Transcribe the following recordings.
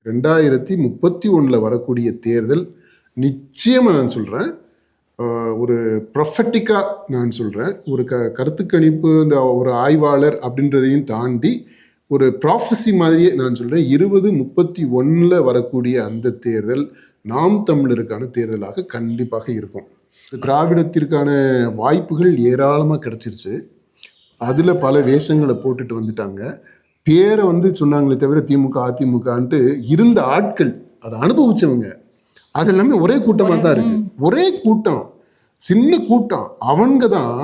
2031 வரக்கூடிய தேர்தல் நிச்சயமாக நான் சொல்கிறேன், ஒரு ப்ரொஃபட்டிக்காக நான் சொல்கிறேன், ஒரு கருத்து கணிப்பு, இந்த ஒரு ஆய்வாளர் அப்படின்றதையும் தாண்டி ஒரு ப்ராஃபஸி மாதிரியே நான் சொல்கிறேன், 2031 வரக்கூடிய அந்த தேர்தல் நாம் தமிழருக்கான தேர்தலாக கண்டிப்பாக இருக்கும். திராவிடத்திற்கான வாய்ப்புகள் ஏராளமாக கிடச்சிருச்சு. அதில் பல வேஷங்களை போட்டுட்டு வந்துட்டாங்க. பேரை சொன்னாங்களே தவிர திமுக அதிமுகன்ட்டு இருந்த ஆட்கள் அதை அனுபவிச்சவங்க அது எல்லாமே ஒரே கூட்டமாக தான் இருக்கு. ஒரே கூட்டம், சின்ன கூட்டம். அவங்க தான்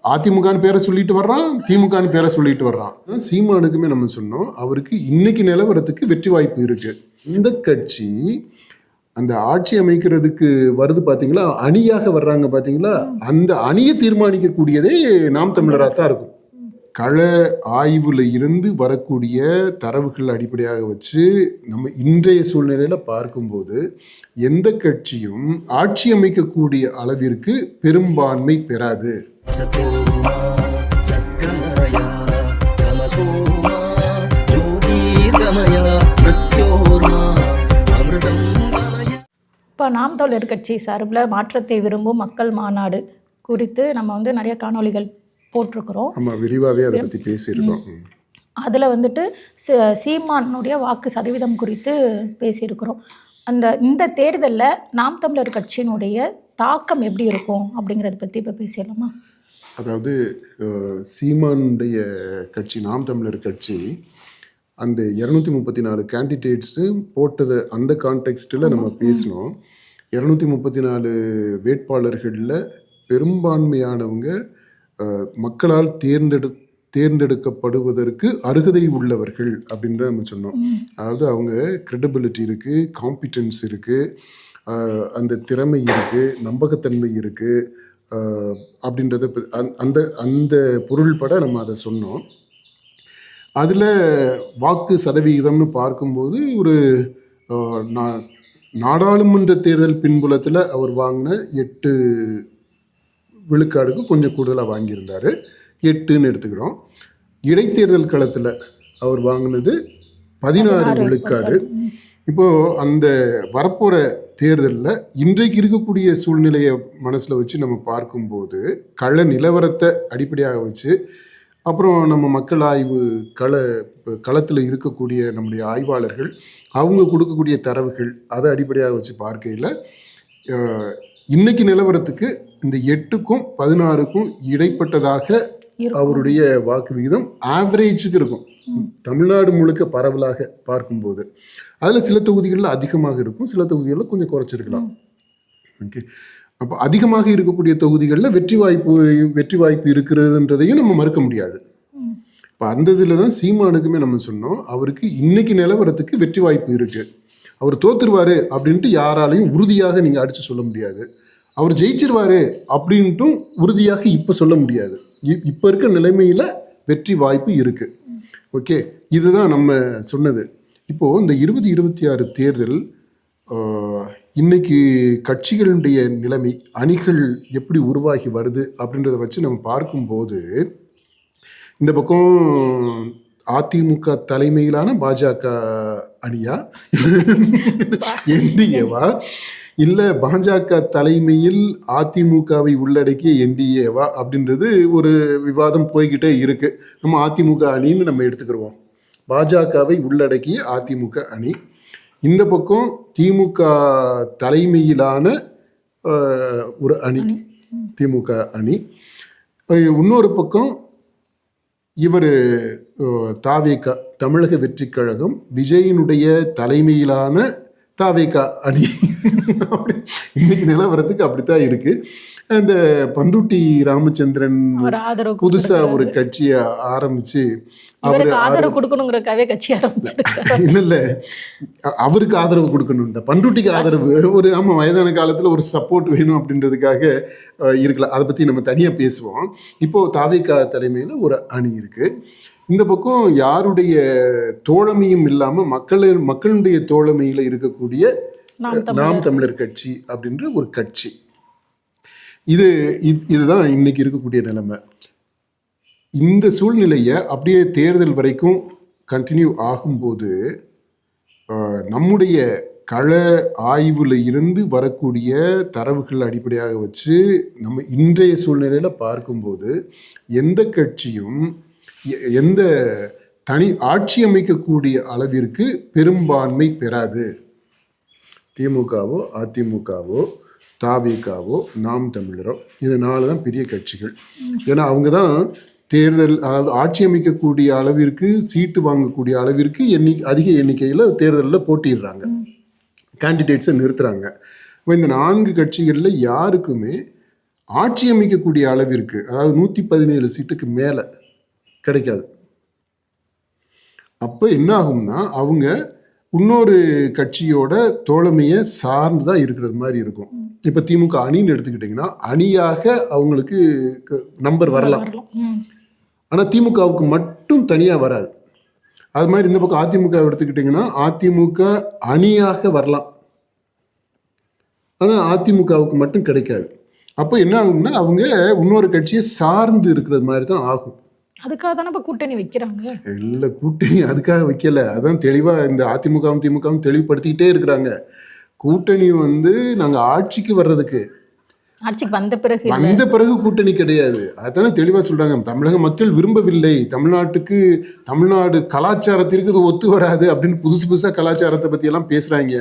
அதிமுகன்னு பேரை சொல்லிட்டு வர்றான், திமுகன்னு பேரை சொல்லிட்டு வர்றான். சீமானுக்குமே நம்ம சொன்னோம், அவருக்கு இன்னைக்கு நிலவரத்துக்கு வெற்றி வாய்ப்பு இருக்கு. இந்த கட்சி அந்த ஆட்சி அமைக்கிறதுக்கு வருது பார்த்தீங்களா, அணியாக வர்றாங்க பார்த்தீங்களா, அந்த அணியை தீர்மானிக்கக்கூடியதே நாம் தமிழராக தான் இருக்கும். கள ஆய்வுல இருந்து வரக்கூடிய தரவுகள் அடிப்படையாக வச்சு நம்ம இன்றைய சூழ்நிலையில பார்க்கும்போது எந்த கட்சியும் ஆட்சி அமைக்கக்கூடிய அளவிற்கு பெரும்பான்மை பெறாது. இப்போ நாம் தமிழர் கட்சி சார்பில் மாற்றத்தை விரும்பும் மக்கள் மாநாடு குறித்து நம்ம நிறைய காணொளிகள் போட்டிருக்கிறோம். ஆமாம், விரிவாகவே அதை பற்றி பேசியிருக்கோம். அதில் சீமானுடைய வாக்கு சதவீதம் குறித்து பேசியிருக்கிறோம். இந்த தேர்தலில் நாம் தமிழர் கட்சியினுடைய தாக்கம் எப்படி இருக்கும் அப்படிங்கிறத பற்றி இப்போ பேசிடலாமா? அதாவது சீமானுடைய கட்சி, நாம் தமிழர் கட்சி, அந்த 234 கேண்டிடேட்ஸு போட்டதை அந்த கான்டெக்ஸ்டில் நம்ம பேசினோம். 234 வேட்பாளர்களில் பெரும்பான்மையானவங்க மக்களால் தேர்ந்தெடுக்கப்படுவதற்கு அருகதை உள்ளவர்கள் அப்படின்றத நம்ம சொன்னோம். அதாவது அவங்க கிரெடிபிலிட்டி இருக்குது, காம்பிட்டன்ஸ் இருக்குது, அந்த திறமை இருக்குது, நம்பகத்தன்மை இருக்குது அப்படின்றத அந்த அந்த பொருள்பட நம்ம அதை சொன்னோம். அதில் வாக்கு சதவிகிதம்னு பார்க்கும்போது ஒரு நாடாளுமன்ற தேர்தல் பின்புலத்தில் அவர் வாங்கின 8 விழுக்காடுக்கு கொஞ்சம் கூடுதலாக வாங்கியிருந்தார், 8ன்னு எடுத்துக்கிறோம். இடைத்தேர்தல் களத்தில் அவர் வாங்கினது 16 விழுக்காடு. இப்போது அந்த வரப்போகிற தேர்தலில் இன்றைக்கு இருக்கக்கூடிய சூழ்நிலையை மனசில் வச்சு நம்ம பார்க்கும்போது கள நிலவரத்தை அடிப்படையாக வச்சு, அப்புறம் நம்ம மக்கள் ஆய்வு களத்தில் இருக்கக்கூடிய நம்முடைய ஆய்வாளர்கள் அவங்க கொடுக்கக்கூடிய தரவுகள் அதை அடிப்படையாக வச்சு பார்க்கையில் இன்னைக்கு நிலவரத்துக்கு இந்த 8க்கும் 16க்கும் இடைப்பட்டதாக அவருடைய வாக்கு விகிதம் ஆவரேஜுக்கு இருக்கும். தமிழ்நாடு முழுக்க பரவலாக பார்க்கும்போது அதில் சில தொகுதிகளில் அதிகமாக இருக்கும், சில தொகுதிகளில் கொஞ்சம் குறைச்சிருக்கலாம். ஓகே, அப்போ அதிகமாக இருக்கக்கூடிய தொகுதிகளில் வெற்றி வாய்ப்பு இருக்கிறதுன்றதையும் நம்ம மறுக்க முடியாது. இப்போ அந்த இதில் தான் சீமானுக்குமே நம்ம சொன்னோம், அவருக்கு இன்னைக்கு நிலவரத்துக்கு வெற்றி வாய்ப்பு இருக்குது. அவர் தோத்துருவார் அப்படின்ட்டு யாராலையும் உறுதியாக நீங்கள் அடித்து சொல்ல முடியாது. அவர் ஜெயிச்சிருவார் அப்படின்ட்டும் உறுதியாக இப்போ சொல்ல முடியாது. இப்போ இருக்க நிலைமையில் வெற்றி வாய்ப்பு இருக்குது. ஓகே, இதுதான் நம்ம சொன்னது. இப்போது இந்த 2026 தேர்தல் இன்னைக்கு கட்சிகளுடைய நிலைமை, அணிகள் எப்படி உருவாகி வருது அப்படின்றத வச்சு நம்ம பார்க்கும்போது இந்த பக்கம் அதிமுக தலைமையிலான பாஜக அணியா, என்டிஏவா, இல்லை பாஜக தலைமையில் அதிமுகவை உள்ளடக்கிய என்டிஏவா அப்படின்றது ஒரு விவாதம் போய்கிட்டே இருக்கு. நம்ம அதிமுக அணின்னு நம்ம எடுத்துக்கிடுவோம், பாஜகவை உள்ளடக்கிய அதிமுக அணி. இந்த பக்கம் திமுக தலைமையிலான ஒரு அணி, திமுக அணி. இன்னொரு பக்கம் இவர் தாவேகா, தமிழக வெற்றி கழகம், விஜயினுடைய தலைமையிலான தாவேகா அணி. இன்னைக்கு நிலவரத்துக்கு அப்படித்தான் இருக்கு. அந்த பண்ருட்டி ராமச்சந்திரன் புதுசா ஒரு கட்சியை ஆரம்பிச்சு இல்ல அவருக்கு ஆதரவு கொடுக்கணும், பண்ருட்டிக்கு ஆதரவு ஒரு வயதான காலத்துல ஒரு சப்போர்ட் வேணும் அப்படின்றதுக்காக இருக்கலாம். அதை பத்தி நம்ம தனியா பேசுவோம். இப்போ தாவேகா தலைமையில ஒரு அணி இருக்கு. இந்த பக்கம் யாருடைய தோழமையும் இல்லாம மக்களுடைய தோழமையில இருக்கக்கூடிய நாம் தமிழர் கட்சி அப்படின்ற ஒரு கட்சி. இதுதான் இன்னைக்கு இருக்கக்கூடிய நிலைமை. இந்த சூழ்நிலையை அப்படியே தேர்தல் வரைக்கும் கண்டினியூ ஆகும்போது நம்முடைய கள ஆய்வில் இருந்து வரக்கூடிய தரவுகள் அடிப்படையாக வச்சு நம்ம இன்றைய சூழ்நிலையில் பார்க்கும்போது எந்த கட்சியும் எந்த தனி ஆட்சி அமைக்கக்கூடிய அளவிற்கு பெரும்பான்மை பெறாது. திமுகவோ அதிமுகவோ தாவேகாவோ நாம் தமிழரோ இது 4 தான் பெரிய கட்சிகள். ஏன்னா அவங்க தான் தேர்தல், அதாவது ஆட்சி அமைக்கக்கூடிய அளவிற்கு சீட்டு வாங்கக்கூடிய அளவிற்கு அதிக எண்ணிக்கையில் தேர்தலில் போட்டிடுறாங்க, கேண்டிடேட்ஸை நிறுத்துறாங்க. இப்போ இந்த 4 கட்சிகளில் யாருக்குமே ஆட்சி அமைக்கக்கூடிய அளவிற்கு, அதாவது 117 சீட்டுக்கு மேலே கிடைக்காது. அப்போ என்ன ஆகும்னா அவங்க இன்னொரு கட்சியோட தோழமையை சார்ந்து தான் இருக்கிறது மாதிரி இருக்கும். இப்போ திமுக அணின்னு எடுத்துக்கிட்டிங்கன்னா அணியாக அவங்களுக்கு நம்பர் வரலாம், ஆனால் திமுகவுக்கு மட்டும் தனியாக வராது. அது மாதிரி இந்த பக்கம் அதிமுக எடுத்துக்கிட்டிங்கன்னா அதிமுக அணியாக வரலாம், ஆனால் அதிமுகவுக்கு மட்டும் கிடைக்காது. அப்போ என்ன ஆகும்னா அவங்க இன்னொரு கட்சியை சார்ந்து இருக்கிறது மாதிரி தான் ஆகும். அதுக்காக தானே இப்போ கூட்டணி வைக்கிறாங்க. இல்லை, கூட்டணி அதுக்காக வைக்கல. அதான் தெளிவாக இந்த அதிமுகவும் திமுகவும் தெளிவுபடுத்திக்கிட்டே இருக்கிறாங்க. கூட்டணி நாங்கள் ஆட்சிக்கு வர்றதுக்கு, ஆட்சிக்கு வந்த பிறகு கூட்டணி கிடையாது. அதுதானே தெளிவாக சொல்கிறாங்க. தமிழக மக்கள் விரும்பவில்லை, தமிழ்நாடு கலாச்சாரத்திற்கு இது ஒத்து வராது அப்படின்னு புதுசாக கலாச்சாரத்தை பற்றியெல்லாம் பேசுகிறாங்க.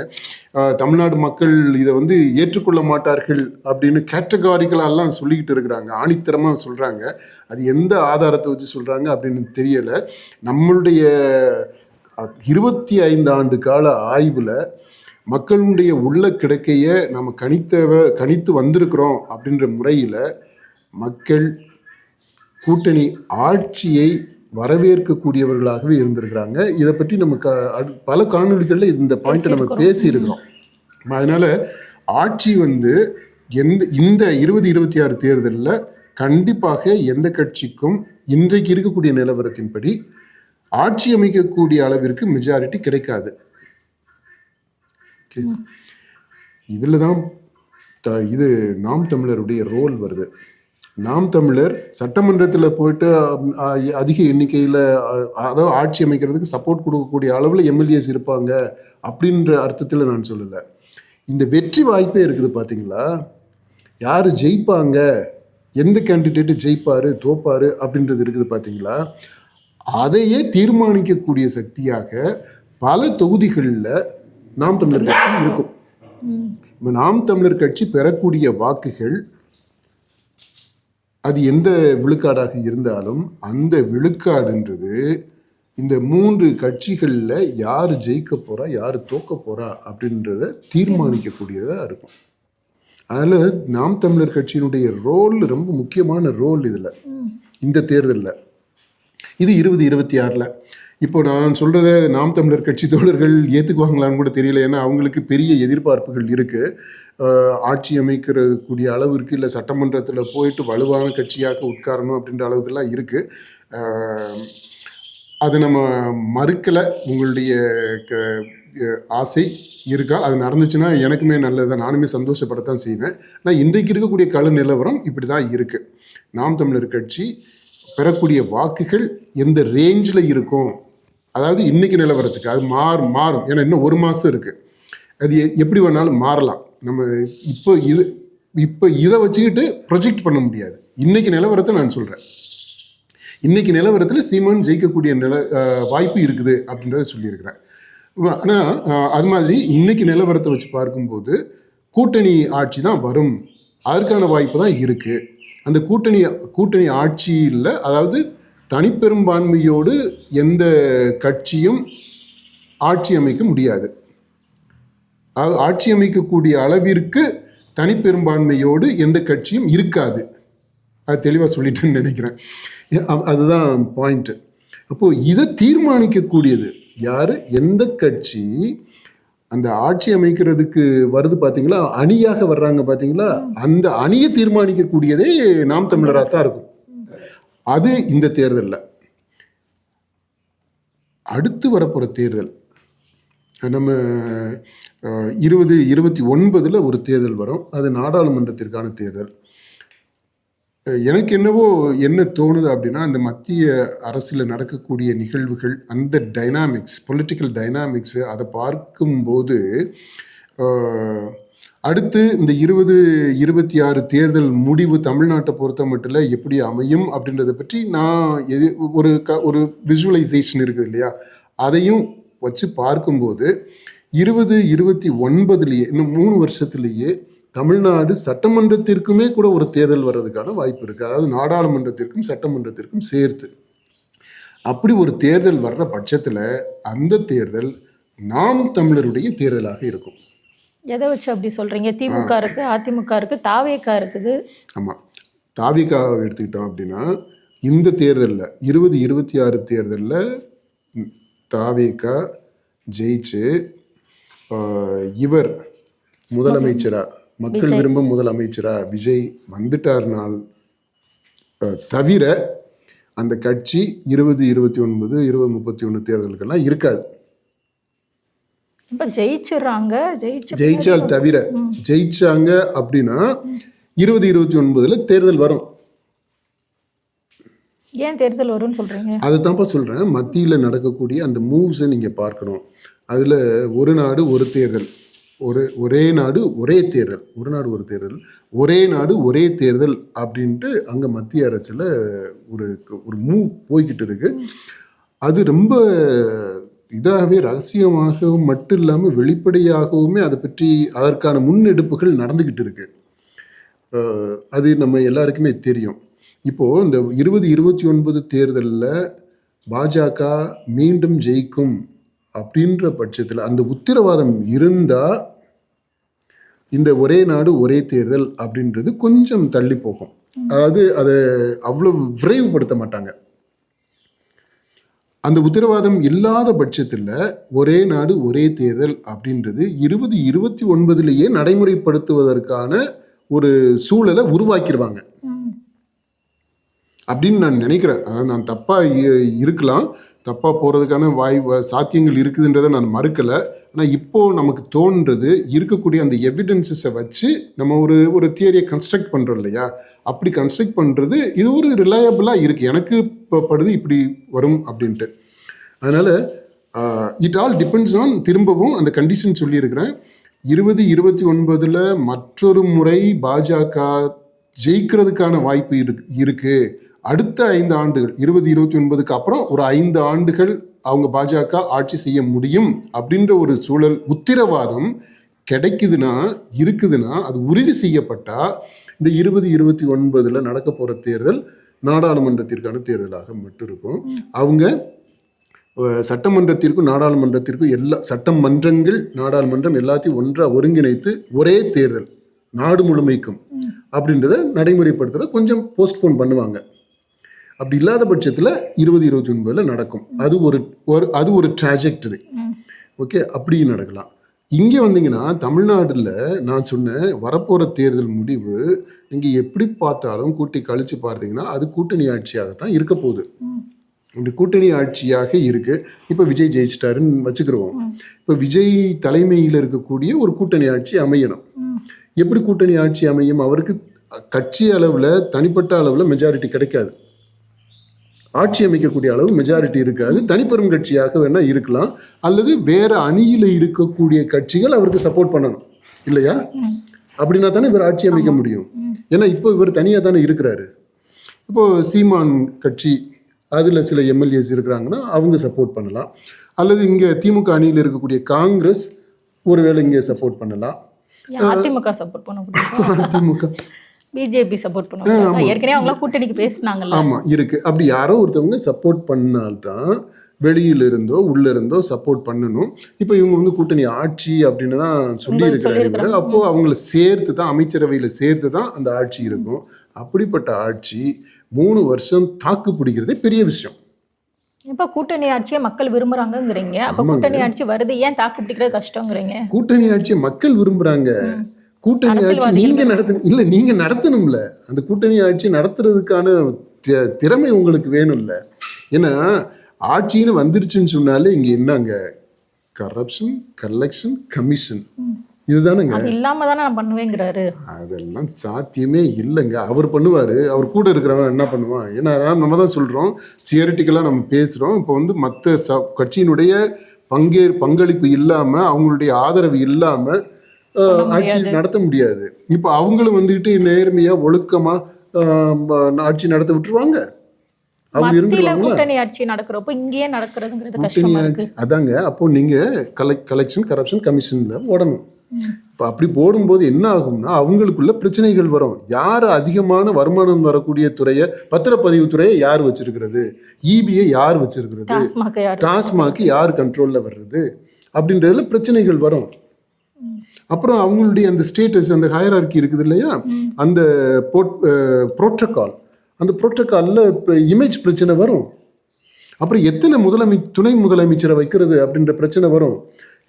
தமிழ்நாடு மக்கள் இதை ஏற்றுக்கொள்ள மாட்டார்கள் அப்படின்னு கேட்டகாரிக்கலாலாம் சொல்லிக்கிட்டு இருக்கிறாங்க, ஆணித்தரமாக சொல்கிறாங்க. அது எந்த ஆதாரத்தை வச்சு சொல்கிறாங்க அப்படின்னு தெரியலை. நம்மளுடைய 25 ஆண்டு கால ஆய்வில் மக்களுடைய உள்ள கிடக்கையை நம்ம கணித்து வந்திருக்கிறோம். அப்படின்ற முறையில் மக்கள் கூட்டணி ஆட்சியை வரவேற்கக்கூடியவர்களாகவே இருந்திருக்கிறாங்க. இதை பற்றி நமக்கு பல காணொலிகளில் இந்த பாயிண்ட்டை நம்ம பேசியிருக்கிறோம். அதனால் ஆட்சி இந்த 2026 தேர்தலில் கண்டிப்பாக எந்த கட்சிக்கும் இன்றைக்கு இருக்கக்கூடிய நிலவரத்தின்படி ஆட்சி அமைக்கக்கூடிய அளவிற்கு மெஜாரிட்டி கிடைக்காது. இதில் தான் இது நாம் தமிழருடைய ரோல் வருது. நாம் தமிழர் சட்டமன்றத்தில் போயிட்டு அதிக எண்ணிக்கையில், அதாவது ஆட்சி அமைக்கிறதுக்கு சப்போர்ட் கொடுக்கக்கூடிய அளவில் எம்எல்ஏஸ் இருப்பாங்க அப்படின்ற அர்த்தத்தில் நான் சொல்லலை. இந்த வெற்றி வாய்ப்பே இருக்குது பார்த்தீங்களா, யார் ஜெயிப்பாங்க, எந்த கேண்டிடேட்டு ஜெயிப்பார் தோப்பார் அப்படின்றது இருக்குது பார்த்தீங்களா, அதையே தீர்மானிக்கக்கூடிய சக்தியாக பல தொகுதிகளில் நாம் தமிழர் கட்சி இருக்கும். இப்போ நாம் தமிழர் கட்சி பெறக்கூடிய வாக்குகள் அது எந்த விழுக்காடாக இருந்தாலும் அந்த விழுக்காடுன்றது இந்த 3 கட்சிகளில் யார் ஜெயிக்க போகிறா யார் தோக்க போகிறா அப்படின்றத தீர்மானிக்கக்கூடியதாக இருக்கும். அதில் நாம் தமிழர் கட்சியினுடைய ரோல் ரொம்ப முக்கியமான ரோல் இதில், இந்த தேர்தலில். இது 2026. இப்போ நான் சொல்கிறத நாம் தமிழர் கட்சி தோழர்கள் ஏற்றுக்குவாங்களான்னு கூட தெரியல. ஏன்னா அவங்களுக்கு பெரிய எதிர்பார்ப்புகள் இருக்குது. ஆட்சி அமைக்கக்கூடிய அளவிற்கு, இல்லை சட்டமன்றத்தில் போயிட்டு வலுவான கட்சியாக உட்காரணும் அப்படின்ற அளவுக்குலாம் இருக்குது. அதை நம்ம மறுக்கலை. உங்களுடைய ஆசை இருக்கா, அது நடந்துச்சுன்னா எனக்குமே நல்லது, நானுமே சந்தோஷப்படத்தான் செய்வேன். ஆனால் இன்றைக்கு இருக்கக்கூடிய கள நிலவரம் இப்படி தான் இருக்குது. நாம் தமிழர் கட்சி பெறக்கூடிய வாக்குகள் எந்த ரேஞ்சில் இருக்கும், அதாவது இன்னைக்கு நிலவரத்துக்கு அது மாறும். ஏன்னா இன்னும் 1 மாதம் இருக்குது. அது எப்படி வேணாலும் மாறலாம். நம்ம இப்போ இதை வச்சுக்கிட்டு ப்ரொஜெக்ட் பண்ண முடியாது. இன்னைக்கு நிலவரத்தை நான் சொல்கிறேன். இன்னைக்கு நிலவரத்தில் சீமான் ஜெயிக்கக்கூடிய வாய்ப்பு இருக்குது அப்படின்றத சொல்லியிருக்கிறேன். ஆனால் அது மாதிரி இன்னைக்கு நிலவரத்தை வச்சு பார்க்கும்போது கூட்டணி ஆட்சி தான் வரும், அதற்கான வாய்ப்பு தான் இருக்குது. அந்த கூட்டணி ஆட்சியில், அதாவது தனிப்பெரும்பான்மையோடு எந்த கட்சியும் ஆட்சி அமைக்க முடியாது. ஆட்சி அமைக்கக்கூடிய அளவிற்கு தனிப்பெரும்பான்மையோடு எந்த கட்சியும் இருக்காது. அது தெளிவாக சொல்லிட்டேன்னு நினைக்கிறேன். அதுதான் பாயிண்ட்டு. அப்போது இதை தீர்மானிக்கக்கூடியது யார், எந்த கட்சி அந்த ஆட்சி அமைக்கிறதுக்கு வருது பார்த்தீங்களா, அணியாக வர்றாங்க பார்த்தீங்களா, அந்த அணியை தீர்மானிக்கக்கூடியதே நாம் தமிழராக தான் இருக்கும். அது இந்த தேர்தலில். அடுத்து வரப்போகிற தேர்தல் நம்ம 2029 ஒரு தேர்தல் வரும். அது நாடாளுமன்றத்திற்கான தேர்தல். எனக்கு என்னவோ என்ன தோணுது அப்படின்னா, அந்த மத்திய அரசில் நடக்கக்கூடிய நிகழ்வுகள், அந்த டைனாமிக்ஸ், பொலிட்டிக்கல் டைனாமிக்ஸு அதை பார்க்கும்போது அடுத்து இந்த 2026 தேர்தல் முடிவு தமிழ்நாட்டை பொறுத்த மட்டும் எப்படி அமையும் அப்படின்றத பற்றி நான் ஒரு விசுவலைசேஷன் இருக்குது இல்லையா, அதையும் வச்சு பார்க்கும்போது 2029 இன்னும் 3 வருஷத்துலேயே தமிழ்நாடு சட்டமன்றத்திற்குமே கூட ஒரு தேர்தல் வர்றதுக்கான வாய்ப்பு இருக்குது. அதாவது நாடாளுமன்றத்திற்கும் சட்டமன்றத்திற்கும் சேர்த்து. அப்படி ஒரு தேர்தல் வர்ற பட்சத்தில் அந்த தேர்தல் நாம் தமிழருடைய தேர்தலாக இருக்கும். எதை வச்சு அப்படி சொல்கிறீங்க? திமுக இருக்குது, அதிமுக இருக்குது, தாவேகா இருக்குது. ஆமாம், தாவேகாவை எடுத்துக்கிட்டோம் அப்படின்னா இந்த தேர்தலில் 2026 தேர்தலில் தாவேகா ஜெயிச்சு இவர் முதலமைச்சராக, மக்கள் விரும்பும் முதலமைச்சரா விஜய் வந்துட்டார்னால் தவிர அந்த கட்சி 2029 2031 தேர்தலுக்கெல்லாம் இருக்காது. இப்போ ஜெயிச்சிடுறாங்க, ஜெயிச்சால் தவிர ஜெயிச்சாங்க அப்படின்னா 2029 தேர்தல் வரும். ஏன் தேர்தல் வரும்னு சொல்கிறீங்க? அதை தான்ப்பா சொல்கிறேன். மத்தியில் நடக்கக்கூடிய அந்த மூவ்ஸை நீங்கள் பார்க்கணும். அதில் ஒரு நாடு ஒரு தேர்தல், ஒரே நாடு ஒரே தேர்தல், ஒரு நாடு ஒரு தேர்தல், ஒரே நாடு ஒரே தேர்தல் அப்படின்ட்டு அங்கே மத்திய அரசில் ஒரு மூவ் போய்கிட்டு இருக்கு. அது ரொம்ப இதாகவே ரகசியமாகவும் மட்டும் இல்லாமல் வெளிப்படையாகவுமே அதை பற்றி அதற்கான முன்னெடுப்புகள் நடந்துக்கிட்டு இருக்கு. அது நம்ம எல்லாருக்குமே தெரியும். இப்போது இந்த 2029 தேர்தலில் பாஜக மீண்டும் ஜெயிக்கும் அப்படின்ற பட்சத்தில் அந்த உத்தரவாதம் இருந்தால் இந்த ஒரே நாடு ஒரே தேர்தல் அப்படின்றது கொஞ்சம் தள்ளி போகும். அதாவது அதை அவ்வளோ விரைவுபடுத்த மாட்டாங்க. அந்த உத்தரவாதம் இல்லாத பட்சத்தில் ஒரே நாடு ஒரே தேர்தல் அப்படின்றது 2029 நடைமுறைப்படுத்துவதற்கான ஒரு சூழலை உருவாக்கிடுவாங்க அப்படின்னு நான் நினைக்கிறேன். அதாவது நான் தப்பாக இருக்கலாம், தப்பாக போகிறதுக்கான சாத்தியங்கள் இருக்குதுன்றதை நான் மறுக்கலை. ஆனால் இப்போது நமக்கு தோன்றது இருக்கக்கூடிய அந்த எவிடன்ஸஸை வச்சு நம்ம ஒரு தியரியை கன்ஸ்ட்ரக்ட் பண்ணுறோம் இல்லையா, அப்படி கன்ஸ்ட்ரக்ட் பண்ணுறது இது ஒரு ரிலையபிளாக இருக்குது. எனக்கு இப்போ படுது இப்படி வரும் அப்படின்ட்டு. அதனால் இட் ஆல் டிபெண்ட்ஸ் ஆன், திரும்பவும் அந்த கண்டிஷன் சொல்லியிருக்கிறேன், 2029 மற்றொரு முறை பாஜக ஜெயிக்கிறதுக்கான வாய்ப்பு இருக்குது. அடுத்த 5 ஆண்டுகள் 2029க்கு அப்புறம் ஒரு 5 ஆண்டுகள் அவங்க பாஜக ஆட்சி செய்ய முடியும் அப்படின்ற ஒரு சூழல் உத்தரவாதம் இருக்குதுன்னா அது உறுதி செய்யப்பட்டால் இந்த 2029 நடக்க போகிற தேர்தல் நாடாளுமன்றத்திற்கான தேர்தலாக மட்டும் இருக்கும். அவங்க சட்டமன்றத்திற்கும் நாடாளுமன்றத்திற்கும் எல்லா சட்டமன்றங்கள் நாடாளுமன்றம் எல்லாத்தையும் ஒன்றாக ஒருங்கிணைத்து ஒரே தேர்தல் நாடு முழுமைக்கும் அப்படின்றத நடைமுறைப்படுத்துகிற கொஞ்சம் போஸ்ட்போன் பண்ணுவாங்க. அப்படி இல்லாத பட்சத்தில் 2029 நடக்கும். அது ஒரு ட்ராஜெக்டரி. ஓகே, அப்படி நடக்கலாம். இங்கே வந்தீங்கன்னா தமிழ்நாட்டில் நான் சொன்ன வரப்போகிற தேர்தல் முடிவு நீங்கள் எப்படி பார்த்தாலும் கூட்டி கழித்து பார்த்தீங்கன்னா அது கூட்டணி ஆட்சியாகத்தான் இருக்க போகுது. அப்படி கூட்டணி ஆட்சியாக இருக்குது. இப்போ விஜய் ஜெயிச்சிட்டாருன்னு வச்சுக்கிறோம். இப்போ விஜய் தலைமையில் இருக்கக்கூடிய ஒரு கூட்டணி ஆட்சி அமையணும். எப்படி கூட்டணி ஆட்சி அமையும்? அவருக்கு கட்சி அளவில் தனிப்பட்ட அளவில் மெஜாரிட்டி கிடைக்காது, ஆட்சி அமைக்கக்கூடிய அளவு மெஜாரிட்டி இருக்காது. தனிப்பெரும் கட்சியாக வேணால் இருக்கலாம், அல்லது வேறு அணியில் இருக்கக்கூடிய கட்சிகள் அவருக்கு சப்போர்ட் பண்ணணும் இல்லையா? அப்படின்னா தானே இவர் ஆட்சி அமைக்க முடியும். ஏன்னா இப்போ இவர் தனியாக தானே இருக்கிறாரு. இப்போது சீமான் கட்சி அதில் சில எம்எல்ஏஸ் இருக்கிறாங்கன்னா அவங்க சப்போர்ட் பண்ணலாம், அல்லது இங்கே திமுக அணியில் இருக்கக்கூடிய காங்கிரஸ் ஒருவேளை இங்கே சப்போர்ட் பண்ணலாம். அதிமுக சப்போர்ட் பண்ண அதிமுக பிஜேபி சப்போர்ட் பண்ணுவாங்க. ஏற்கனவே அவங்கள கூட்டணிக்கு பேசினாங்கல்ல. ஆமாம் இருக்கு. அப்படி யாரோ ஒருத்தவங்க சப்போர்ட் பண்ணால்தான் வெளியில இருந்தோ உள்ள இருந்தோ சப்போர்ட் பண்ணணும். இப்போ இவங்க கூட்டணி ஆட்சி அப்படின்னு தான் சொல்லி இருக்கிறாங்க. அப்போ அவங்கள சேர்த்து தான் அமைச்சரவையில் சேர்த்து தான் அந்த ஆட்சி இருக்கும். அப்படிப்பட்ட ஆட்சி 3 வருஷம் தாக்கு பிடிக்கிறதே பெரிய விஷயம். இப்போ கூட்டணி ஆட்சியை மக்கள் விரும்புறாங்கிறீங்க. அப்போ கூட்டணி ஆட்சி வருது, ஏன் தாக்கு பிடிக்கிறது கஷ்டங்கிறீங்க? கூட்டணி ஆட்சியை மக்கள் விரும்புறாங்க. கூட்டணி ஆட்சி நீங்க நடத்தணும்ல. அந்த கூட்டணி ஆட்சி நடத்துறதுக்கான திறமை உங்களுக்கு வேணும்ல. ஏன்னா ஆட்சின்னு வந்துருச்சுன்னு சொன்னாலே இங்க என்னங்க கரப்ஷன், கலெக்ஷன், கமிஷன் இதுதானுங்க. அது இல்லாம தானே நான் பண்ணுவேங்கிறாரு. அதெல்லாம் சாத்தியமே இல்லைங்க. அவர் பண்ணுவார், அவர் கூட இருக்கிறவன் என்ன பண்ணுவான்? ஏன்னா நம்ம தான் சொல்கிறோம், தியரிட்டிக்கலாக நம்ம பேசுகிறோம். இப்போ வந்து மற்ற கட்சியினுடைய பங்களிப்பு இல்லாமல், அவங்களுடைய ஆதரவு இல்லாமல் ஆட்சி நடத்த முடியாது. இப்போ அவங்களும் வந்துக்கிட்டு நேர்மையாக ஒழுக்கமாக ஆட்சி நடத்த விட்டுருவாங்க? அவங்க இருந்துருவாங்களா? கூட்டணி ஆட்சி நடக்கிறப்போ இங்கேயே நடக்கிறதுங்கிறது கஷ்டமா இருக்கு. அதாங்க. அப்போ நீங்கள் கலெக்ஷன் கரப்ஷன் கமிஷனில் ஓடணும். இப்போ அப்படி போடும்போது என்ன ஆகும்னா அவங்களுக்குள்ள பிரச்சனைகள் வரும். யார் அதிகமான வருமானம் வரக்கூடிய துறையை, பத்திரப்பதிவு துறையை யார் வச்சிருக்கிறது, இபியை யார் வச்சிருக்கிறது, டாஸ்மாக் யார் கண்ட்ரோலில் வர்றது அப்படின்றதுல பிரச்சனைகள் வரும். அப்புறம் அவங்களுடைய அந்த ஸ்டேட்டஸ், அந்த ஹையரார்கி இருக்குது இல்லையா, அந்த புரோட்டோகால், அந்த புரோட்டோகாலில் இமேஜ் பிரச்சனை வரும். அப்புறம் எத்தனை துணை முதலமைச்சரை வைக்கிறது அப்படின்ற பிரச்சனை வரும்.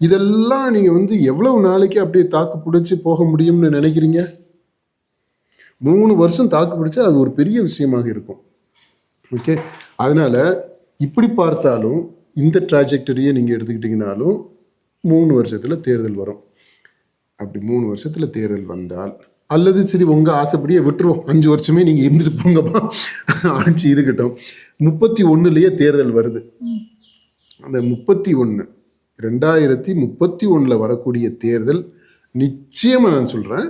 இதெல்லாம் நீங்கள் வந்து எவ்வளவு நாளைக்கு அப்படியே தாக்கு பிடிச்சி போக முடியும்னு நினைக்கிறீங்க? 3 வருஷம் தாக்கு பிடிச்சா அது ஒரு பெரிய விஷயமாக இருக்கும். ஓகே, அதனால் இப்படி பார்த்தாலும் இந்த ட்ராஜெக்டரியை நீங்கள் எடுத்துக்கிட்டிங்கனாலும் 3 வருஷத்தில் தேர்தல் வரும். அப்படி 3 வருஷத்தில் தேர்தல் வந்தால், அல்லது சரி உங்கள் ஆசைப்படியே விட்டுருவோம், 5 வருஷமே நீங்கள் இருந்துட்டு போங்கப்பா, ஆட்சி இருக்கட்டும், 31லேயே தேர்தல் வருது. அந்த 2031 வரக்கூடிய தேர்தல் நிச்சயமாக நான் சொல்கிறேன்,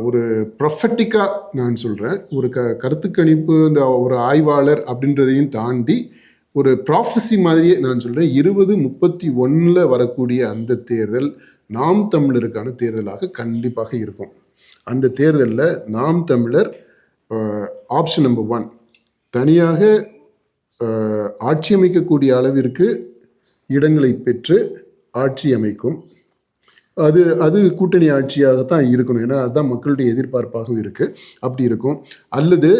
ஒரு ப்ரொஃபட்டிக்காக நான் சொல்கிறேன், ஒரு கருத்து கணிப்பு, இந்த ஒரு ஆய்வாளர் அப்படின்றதையும் தாண்டி ஒரு ப்ராஃபஸி மாதிரியே நான் சொல்கிறேன், 2031 வரக்கூடிய அந்த தேர்தல் நாம் தமிழருக்கான தேர்தலாக கண்டிப்பாக இருக்கும். அந்த தேர்தலில் நாம் தமிழர் ஆப்ஷன் நம்பர் 1 தனியாக ஆட்சி அமைக்கக்கூடிய அளவிற்கு இடங்களை பெற்று ஆட்சி அமைக்கும். அது கூட்டணி ஆட்சியாகத்தான் இருக்கணும். ஏன்னா அதுதான் மக்களுடைய எதிர்பார்ப்பாகவும் இருக்குது. அப்படி இருக்கும். அல்லது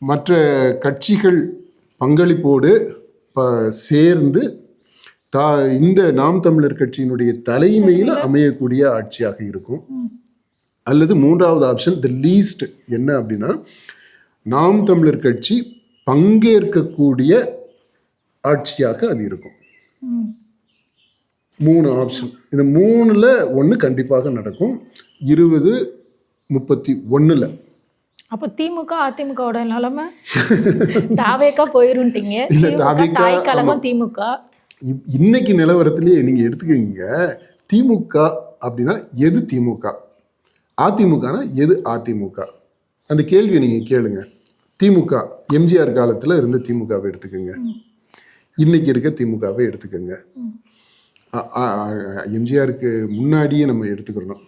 மற்ற கட்சிகள் பங்களிப்போடு சேர்ந்து இந்த நாம் தமிழர் கட்சியினுடைய தலைமையில் அமையக்கூடிய ஆட்சியாக இருக்கும். அல்லது 3வது ஆப்ஷன், த லீஸ்ட், என்ன அப்படின்னா நாம் தமிழர் கட்சி பங்கேற்கக்கூடிய ஆட்சியாக அது இருக்கும். 3 ஆப்ஷன். இந்த 3ல் 1 கண்டிப்பாக நடக்கும் 2031. அப்போ திமுக அதிமுகவோட நிலைமை தாவேக்கா போயிருந்தீங்க. தாய் கழகம் திமுக இன்னைக்கு நிலவரத்திலேயே நீங்க எடுத்துக்கீங்க. திமுக அப்படின்னா எது திமுக, அதிமுகனா எது அதிமுக? அந்த கேள்வியை நீங்க கேளுங்க. திமுக எம்ஜிஆர் காலத்துல இருந்த திமுகவை எடுத்துக்கோங்க, இன்னைக்கு இருக்க திமுகவை எடுத்துக்கோங்க. எம்ஜிஆருக்கு முன்னாடியே நம்ம எடுத்துக்கிறோம்.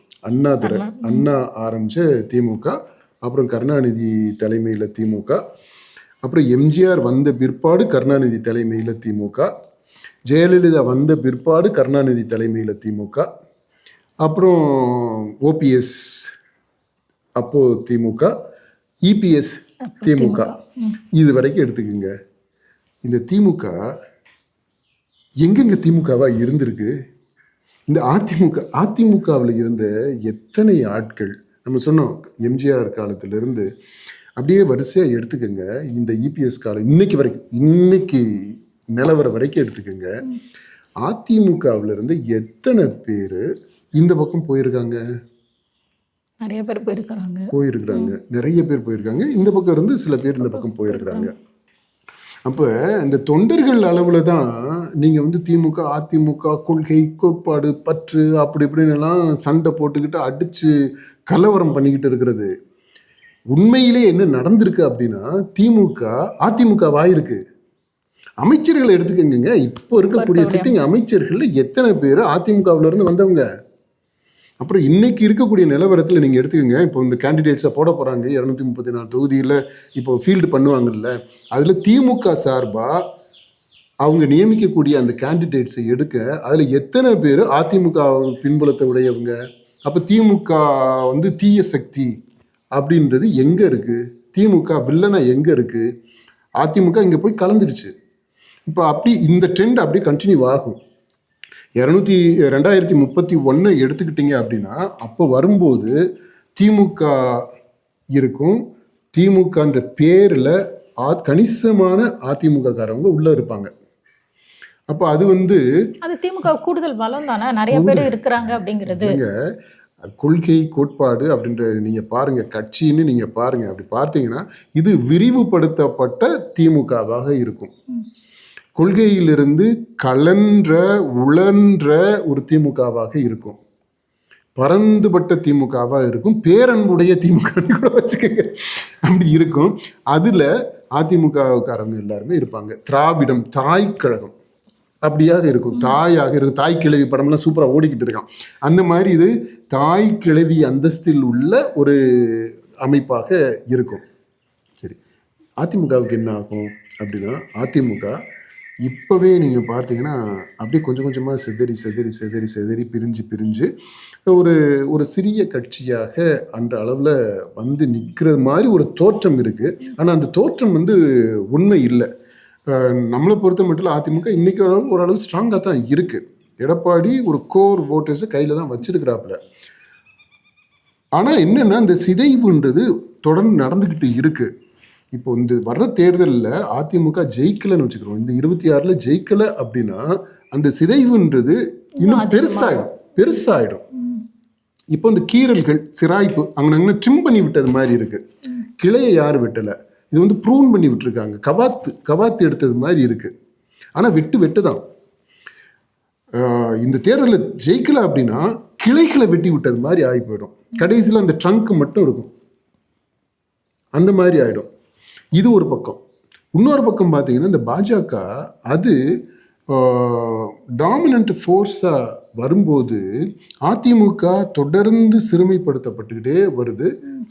அண்ணா ஆரம்பிச்ச திமுக, அப்புறம் கருணாநிதி தலைமையில் திமுக, அப்புறம் எம்ஜிஆர் வந்த பிற்பாடு கருணாநிதி தலைமையில் திமுக, ஜெயலலிதா வந்த பிற்பாடு கருணாநிதி தலைமையில் திமுக, அப்புறம் ஓபிஎஸ் அப்போ திமுக, இபிஎஸ் திமுக, இது வரைக்கும் எடுத்துக்கோங்க. இந்த திமுக எங்கெங்க திமுகவா இருந்திருக்கு? இந்த அதிமுகவில் இருந்த எத்தனை ஆட்கள் நம்ம சொன்னோம், எம்ஜிஆர் காலத்திலிருந்து அப்படியே வரிசையாக எடுத்துக்கோங்க. இந்த இபிஎஸ் காலம் இன்னைக்கு வரைக்கும், இன்னைக்கு நிலவர வரைக்கும் எடுத்துக்கோங்க. அதிமுகவில் இருந்து எத்தனை பேர் இந்த பக்கம் போயிருக்காங்க? நிறைய பேர் போயிருக்கிறாங்க. நிறைய பேர் போயிருக்காங்க. இந்த பக்கம் இருந்து சில பேர் இந்த பக்கம் போயிருக்கிறாங்க. அப்போ இந்த தொண்டர்கள் அளவில் தான் நீங்கள் வந்து திமுக அதிமுக கொள்கை கோட்பாடு பற்று அப்படி இப்படின்னுலாம் சண்டை போட்டுக்கிட்டு அடித்து கலவரம் பண்ணிக்கிட்டு இருக்கிறது. உண்மையிலே என்ன நடந்திருக்கு அப்படின்னா, திமுக அதிமுகவாயிருக்கு. அமைச்சர்களை எடுத்துக்கங்க. இப்போ இருக்கக்கூடிய சிட்டிங் அமைச்சர்கள் எத்தனை பேர் அதிமுகவிலேருந்து வந்தவங்க? அப்புறம் இன்னைக்கு இருக்கக்கூடிய நிலவரத்தில் நீங்கள் எடுத்துக்கோங்க. இப்போ இந்த கேண்டிடேட்ஸை போட போகிறாங்க 234 தொகுதியில் இப்போ ஃபீல்டு பண்ணுவாங்கல்ல, அதில் திமுக சார்பாக அவங்க நியமிக்கக்கூடிய அந்த கேண்டிடேட்ஸை எடுக்க அதில் எத்தனை பேர் அதிமுக பின்புலத்தை உடையவங்க? அப்போ திமுக வந்து தீய சக்தி அப்படின்றது எங்கே இருக்குது? திமுக வில்லனா எங்கே இருக்குது? அதிமுக இங்கே போய் கலந்துடுச்சு. இப்போ அப்படி இந்த ட்ரெண்ட் அப்படி கண்டினியூ ஆகும். 2031 எடுத்துக்கிட்டீங்க அப்படின்னா, அப்போ வரும்போது திமுக இருக்கும். திமுகன்ற பேரில் கணிசமான அதிமுக காரவங்க உள்ளே இருப்பாங்க. அப்போ அது அது திமுக கூடுதல் பலம் தானே, நிறைய பேர் இருக்கிறாங்க அப்படிங்கிறது. அது கொள்கை கோட்பாடு அப்படின்ற நீங்கள் பாருங்கள், கட்சின்னு நீங்கள் பாருங்கள். அப்படி பார்த்தீங்கன்னா இது விரிவுபடுத்தப்பட்ட திமுகவாக இருக்கும். கொள்கையிலிருந்து கலன்ற உழன்ற ஒரு திமுகவாக இருக்கும். பரந்துபட்ட திமுகவாக இருக்கும். பேரன்புடைய திமுக கூட வச்சுக்கோங்க, அப்படி இருக்கும். அதில் அதிமுகவுக்காரங்க எல்லாருமே இருப்பாங்க. திராவிடம் தாய் கழகம் அப்படியாக இருக்கும், தாயாக இருக்கும். தாய் கிழவி படம்லாம் சூப்பராக ஓடிக்கிட்டு இருக்கான். அந்த மாதிரி இது தாய் கிழவி அந்தஸ்தில் உள்ள ஒரு அமைப்பாக இருக்கும். சரி, அதிமுகவுக்கு என்ன ஆகும் அப்படின்னா, அதிமுக இப்போவே நீங்கள் பார்த்தீங்கன்னா அப்படியே கொஞ்சம் கொஞ்சமாக செதறி பிரிஞ்சு ஒரு ஒரு சிறிய கட்சியாக அந்த அளவில் நிற்கிறது மாதிரி ஒரு தோற்றம் இருக்குது. ஆனால் அந்த தோற்றம் உண்மை இல்லை. நம்மளை பொறுத்த மட்டும் அதிமுக இன்றைக்கி ஓரளவு ஸ்ட்ராங்காக தான் இருக்குது. எடப்பாடி ஒரு கோர் ஓட்டர்ஸை கையில் தான் வச்சிருக்கிறாப்புல. ஆனால் என்னென்னா இந்த சிதைவுன்றது தொடர்ந்து நடந்துக்கிட்டு இருக்குது. இப்போ இந்த வர்ற தேர்தலில் அதிமுக ஜெயிக்கலைன்னு வச்சுக்கிறோம், இந்த 26 ஜெயிக்கலை அப்படின்னா அந்த சிதைவுன்றது இன்னும் பெருசாயிடும். இப்போ இந்த கீறல்கள் சிராய்ப்பு அங்கே ட்ரிம் பண்ணி விட்டது மாதிரி இருக்கு. கிளையை யாரும் வெட்டலை, இது ப்ரூன் பண்ணி விட்டுருக்காங்க, கவாத்து எடுத்தது மாதிரி இருக்கு. ஆனால் வெட்டு தான். இந்த தேர்தலில் ஜெயிக்கலை அப்படின்னா கிளைகளை வெட்டி விட்டது மாதிரி ஆகி போயிடும். கடைசியில் அந்த ட்ரங்க் மட்டும் இருக்கும், அந்த மாதிரி ஆகிடும். இது ஒரு பக்கம். இன்னொரு பக்கம் பார்த்தீங்கன்னா இந்த பாஜக அது டாமினன்ட் ஃபோர்ஸாக வரும்போது அதிமுக தொடர்ந்து சிறுமைப்படுத்தப்பட்டுக்கிட்டே வருது,